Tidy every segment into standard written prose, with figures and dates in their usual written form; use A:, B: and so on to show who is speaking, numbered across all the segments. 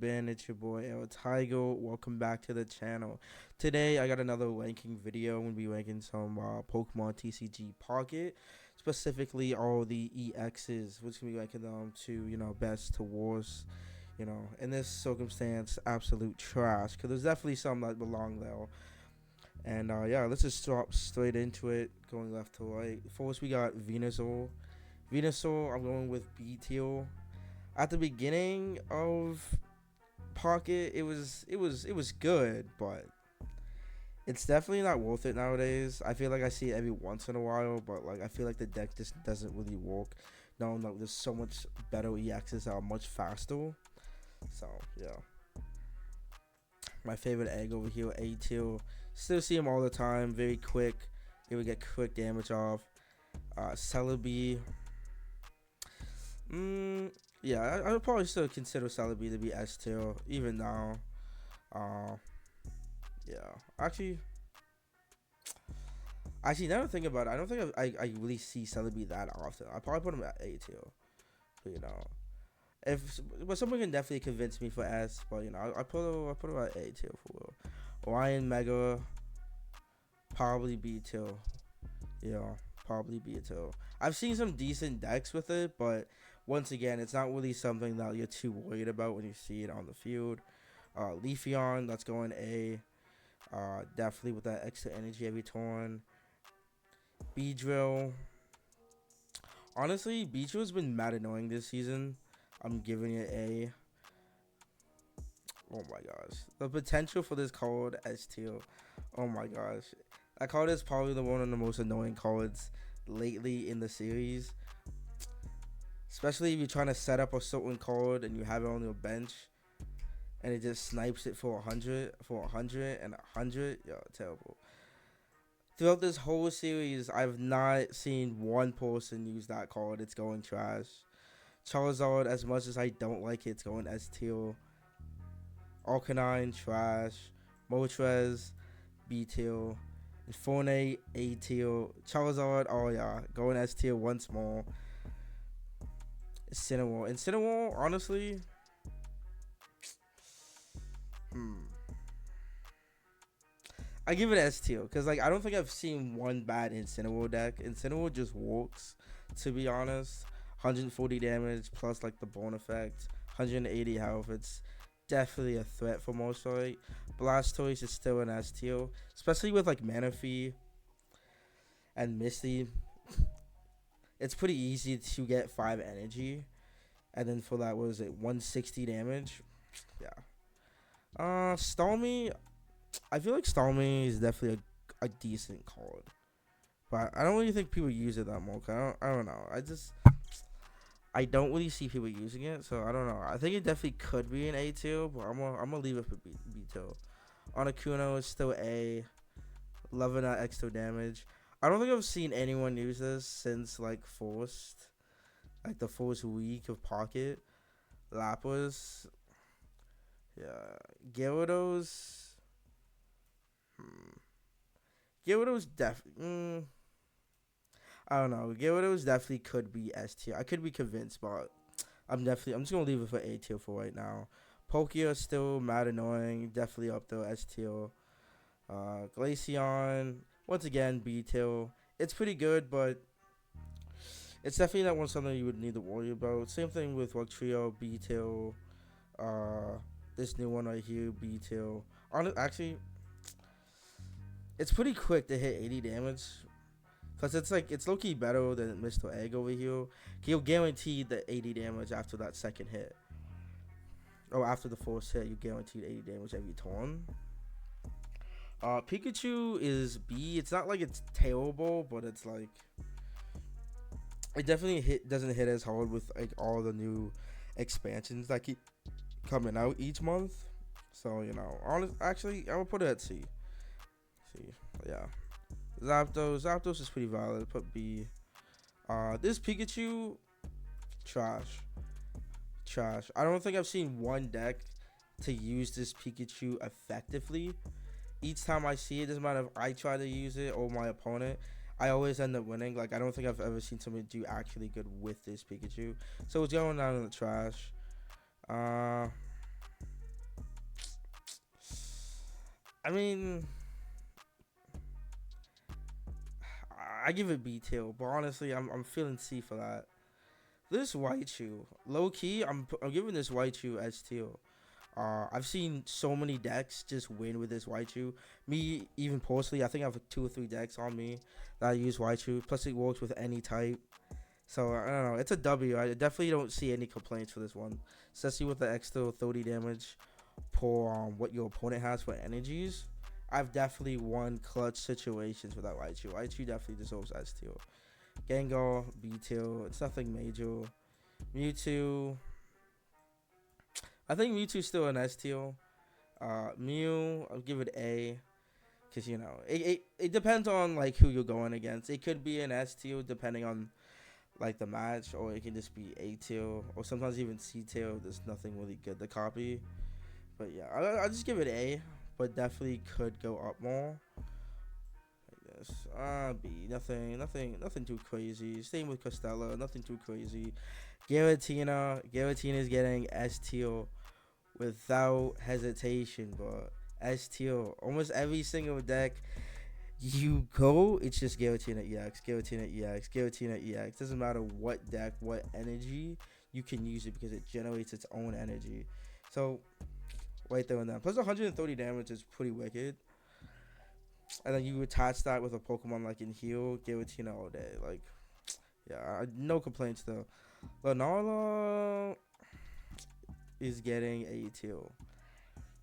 A: been? It's your boy El Tiger. Welcome back to the channel. Today I got another ranking video. I'm gonna be ranking some Pokemon TCG Pocket, specifically all the EXs, which gonna be ranking them to best to worst. In this circumstance, absolute trash. Cause there's definitely some that belong there. And yeah, let's just drop straight into it, going left to right. First, we got Venusaur. Venusaur, I'm going with B tier. At the beginning of Pocket, it was good, but it's definitely not worth it nowadays. I feel like I see it every once in a while, but like I feel like the deck just doesn't really work. No, there's so much better EXs that are much faster. So yeah, my favorite egg over here, A tier. Still see him all the time. Very quick. He would get quick damage off. Celebi. Yeah, I would probably still consider Celebi to be S tier even now. Uh, yeah. Actually, now that I think about it, I don't think I really see Celebi that often. I probably put him at A tier. But, but someone can definitely convince me for S. But I put him at A tier for real. Orion Mega, probably B tier. Yeah, probably B tier. I've seen some decent decks with it, but once again, it's not really something that you're too worried about when you see it on the field. Leafeon, that's going A. Definitely with that extra energy every turn. Beedrill. Honestly, Beedrill's been mad annoying this season. I'm giving it A. Oh my gosh. The potential for this card S tier. Oh my gosh. That card is probably one of the most annoying cards lately in the series. Especially if you're trying to set up a certain card and you have it on your bench and it just snipes it for 100, and 100. Yo, terrible. Throughout this whole series, I've not seen one person use that card. It's going trash. Charizard, as much as I don't like it, it's going S tier. Arcanine, trash. Moltres, B tier. Infernape, A tier. Charizard, oh yeah, going S tier once more. Incineroar, honestly, I give it S tier because like I don't think I've seen one bad Incineroar deck. Incineroar just works, to be honest. 140 damage plus like the bone effect, 180 health. It's definitely a threat for most right. Blastoise is still an S tier, especially with like Manaphy and Misty. It's pretty easy to get 5 energy, and then for that, what was it, 160 damage? Yeah. Stormy, I feel like Stormy is definitely a decent card, but I don't really think people use it that much. I don't know. I don't really see people using it, so I don't know. I think it definitely could be an A tier, but I'm gonna leave it for B tier. Articuno is still A, loving that extra damage. I don't think I've seen anyone use this since like the first week of Pocket. Lapras, yeah, Gyarados. Gyarados I don't know. Gyarados definitely could be S tier. I could be convinced, but I'm just gonna leave it for A tier for right now. Palkia still mad annoying. Definitely up there S tier. Glaceon, once again B tier. It's pretty good, but it's definitely not something you would need to worry about. Same thing with Trio, B tier. This new one right here, B tier. Actually, it's pretty quick to hit 80 damage. Cause it's low key better than Mr. Egg over here. He'll guarantee the 80 damage after that second hit. Or after the first hit, you guaranteed 80 damage every turn. Pikachu is B. It's not like it's terrible, but it's like it definitely doesn't hit as hard with like all the new expansions that keep coming out each month. So actually, I would put it at C. C, yeah. Zapdos is pretty valid. Put B. This Pikachu, trash. I don't think I've seen one deck to use this Pikachu effectively. Each time I see it, doesn't matter if I try to use it or my opponent, I always end up winning. Like I don't think I've ever seen somebody do actually good with this Pikachu. So it's going down in the trash. I mean, I give it B tier, but honestly, I'm feeling C for that. This Raichu, low key, I'm giving this Raichu S tier. I've seen so many decks just win with this Raichu. Me, even personally, I think I have 2 or 3 decks on me that I use Raichu. Plus, it works with any type. So, I don't know. It's a W. I definitely don't see any complaints for this one. Especially with the extra 30 damage per what your opponent has for energies. I've definitely won clutch situations with that Raichu. Raichu definitely deserves S tier. Gengar, B tier. It's nothing major. Mewtwo. I think Mewtwo's still an S tier. Mew, I'll give it A. Because, it depends on, like, who you're going against. It could be an S tier depending on, like, the match. Or it can just be A tier. Or sometimes even C tier. There's nothing really good to copy. But, yeah, I'll just give it A. But definitely could go up more. I guess. B. Nothing too crazy. Same with Costella. Nothing too crazy. Giratina is getting S tier without hesitation, but S tier. Almost every single deck you go, it's just Giratina EX, Giratina EX, Giratina EX. Doesn't matter what deck, what energy, you can use it because it generates its own energy. So, right there and then. Plus 130 damage is pretty wicked. And then you attach that with a Pokemon like in Heal, Giratina all day. Like, yeah, no complaints though. Lunala is getting a tier.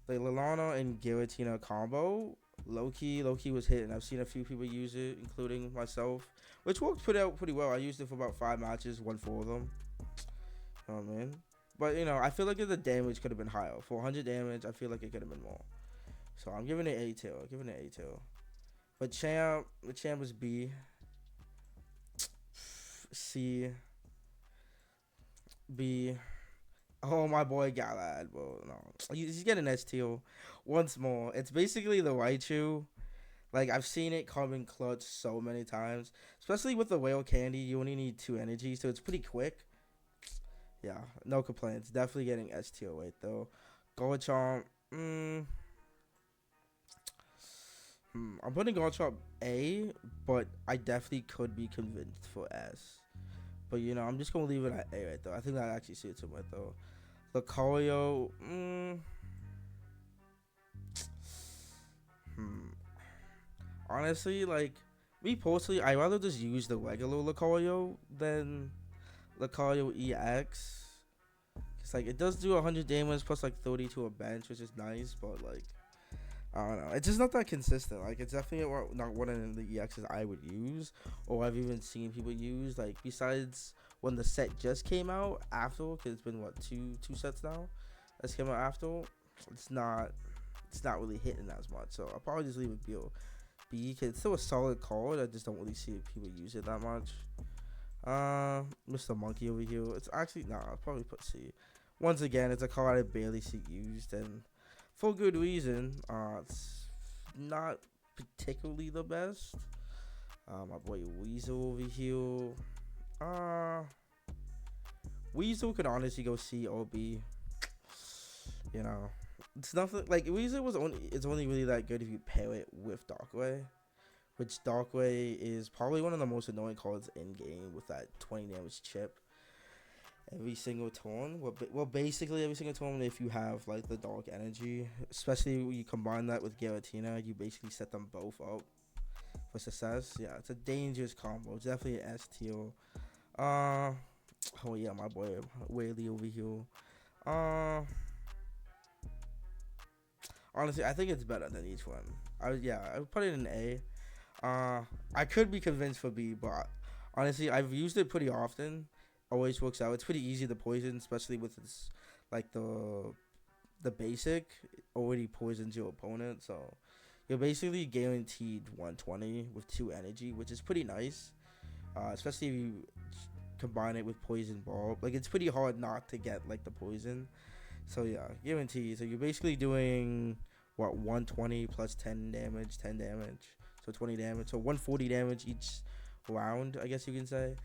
A: The Lalana and Giratina combo, low-key was hitting. I've seen a few people use it, including myself, which worked pretty well. I used it for about 5 matches, won 4 of them. You know what I mean? But, I feel like the damage could have been higher. For 100 damage, I feel like it could have been more. So I'm giving it A tier. But the champ was B. C. B. Oh, my boy Galad, bro. No, he's getting S tier once more. It's basically the Raichu. Like, I've seen it come in clutch so many times. Especially with the whale candy, you only need 2 energy, so it's pretty quick. Yeah, no complaints. Definitely getting S tier right, though. Garchomp. I'm putting Garchomp A, but I definitely could be convinced for S. But, I'm just going to leave it at A right, though. I think that actually suits him right, though. Lucario, honestly, like, me personally, I'd rather just use the regular Lucario than Lucario EX. Cause, like, it does do 100 damage plus, like, 30 to a bench, which is nice, but, like, I don't know. It's just not that consistent. Like, it's definitely not one of the EXs I would use, or I've even seen people use. Like, besides when the set just came out after, because it's been two sets now that's came out after. It's not really hitting as much. So I'll probably just leave it B, because it's still a solid card. I just don't really see people use it that much. Mr. Monkey over here. It's actually I'll probably put C. Once again, it's a card I barely see used, and for good reason. It's not particularly the best. My boy Weasel over here. Weasel could honestly go C or B. It's nothing like Weasel it's only really that good if you pair it with Darkrai, which Darkrai is probably one of the most annoying cards in game with that 20 damage chip. Every single turn, well, basically every single turn, if you have like the dark energy, especially when you combine that with Giratina, you basically set them both up for success. Yeah, it's a dangerous combo. It's definitely an S tier. Oh yeah, my boy Whaley over here. Honestly, I think it's better than each one. I would put it in A. I could be convinced for B, but honestly, I've used it pretty often. Always works out. It's pretty easy to poison, especially with its like the basic already poisons your opponent. So you're basically guaranteed 120 with 2 energy, which is pretty nice. Especially if you combine it with poison ball. Like, it's pretty hard not to get like the poison. So yeah, guaranteed. So you're basically doing 120 plus 10 damage, so 20 damage, so 140 damage each round, I guess you can say.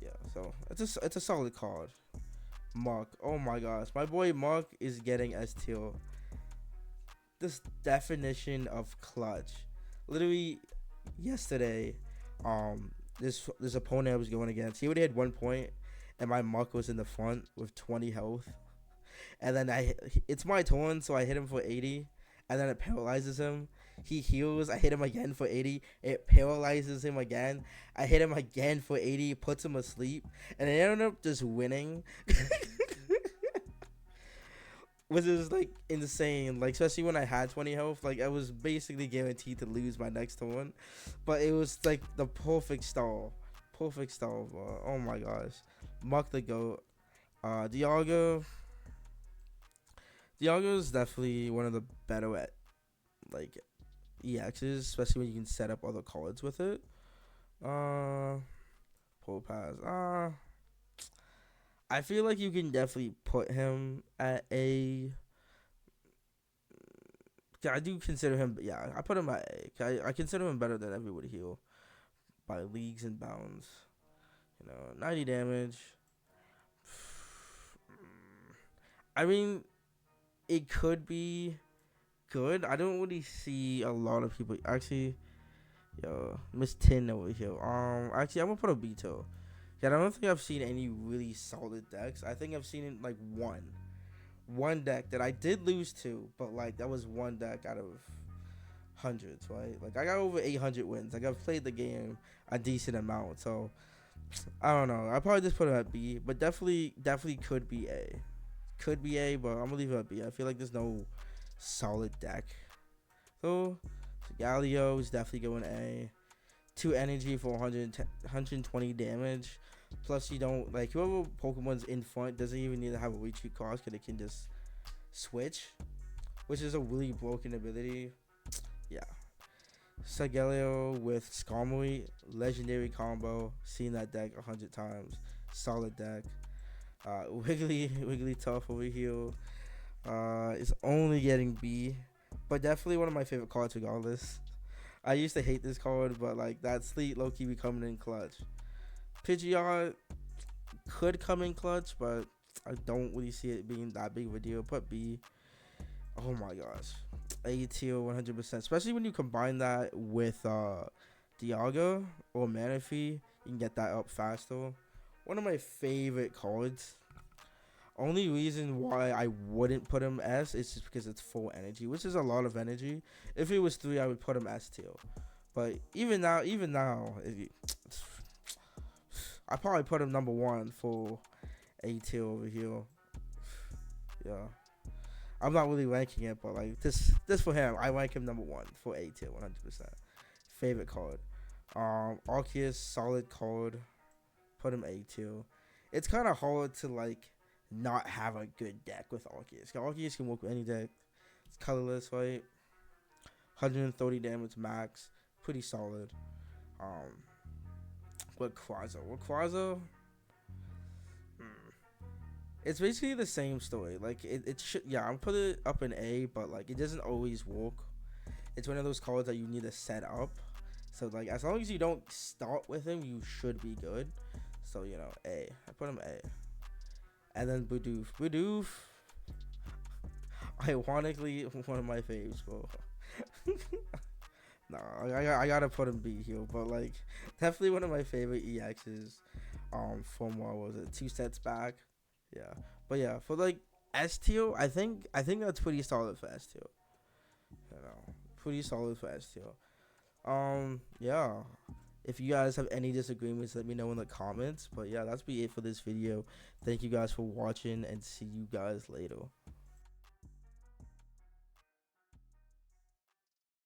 A: Yeah, so it's a solid card. Mark, oh my gosh, my boy Mark is getting S tier. this definition of clutch. Literally yesterday, this opponent I was going against, he already had 1 point, and my Muck was in the front with 20 health. And then it's my turn, so I hit him for 80, and then it paralyzes him. He heals. I hit him again for 80. It paralyzes him again. I hit him again for 80, puts him asleep, and I ended up just winning. Which is like insane, like especially when I had 20 health, like I was basically guaranteed to lose my next one, but it was like the perfect stall, bro. Oh my gosh, Muck the goat. Dialga is definitely one of the better at like EXs, especially when you can set up other cards with it. Pull pass. I feel like you can definitely put him at a. Yeah, I do consider him. Yeah, I put him at A. I consider him better than everybody heal by leagues and bounds. 90 damage. I mean, it could be good. I don't really see a lot of people actually. Yo, Miss Tin over here. Actually, I'm gonna put a Beto. Yeah, I don't think I've seen any really solid decks. I think I've seen like one deck that I did lose to, but like that was one deck out of hundreds, right? Like I got over 800 wins. Like I've played the game a decent amount, so I don't know. I probably just put it at B, but definitely could be A. Could be A, but I'm gonna leave it at B. I feel like there's no solid deck. So Galio is definitely going A. 2 energy for 120 damage. Plus, you don't like whoever Pokemon's in front doesn't even need to have a retreat cost because it can just switch, which is a really broken ability. Yeah. Sagelio with Skarmory, legendary combo. Seen that deck 100 times. Solid deck. Wiggly tough over here. Is only getting B, but definitely one of my favorite cards regardless. I used to hate this card, but like that Sleet low-key be coming in clutch. Pidgeot could come in clutch, but I don't really see it being that big of a deal. Put B. Oh my gosh. A tier 100%. Especially when you combine that with Dialga or Manaphy, you can get that up faster. One of my favorite cards. Only reason why I wouldn't put him S is just because it's full energy, which is a lot of energy. If it was 3, I would put him S tier. But even now, I probably put him number 1 for A tier over here. Yeah, I'm not really ranking it, but like this for him, I rank him number 1 for A tier, 100%. Favorite card. Arceus, solid card. Put him A tier. It's kind of hard to like not have a good deck with Arceus. Arceus can work with any deck. It's colorless, right? 130 damage max. Pretty solid. With Quasar, it's basically the same story. Like it should, yeah, I'm put it up in A, but like it doesn't always work. It's one of those cards that you need to set up. So like as long as you don't start with him, you should be good. So A. I put him A. And then Bidoof, ironically, one of my faves, bro. No, I gotta put him B here, but like definitely one of my favorite EXs. From what was it, 2 sets back? Yeah, but yeah, for like S tier, I think that's pretty solid for S tier. Pretty solid for S tier. Yeah. If you guys have any disagreements, let me know in the comments. But yeah, that's be it for this video. Thank you guys for watching, and see you guys later.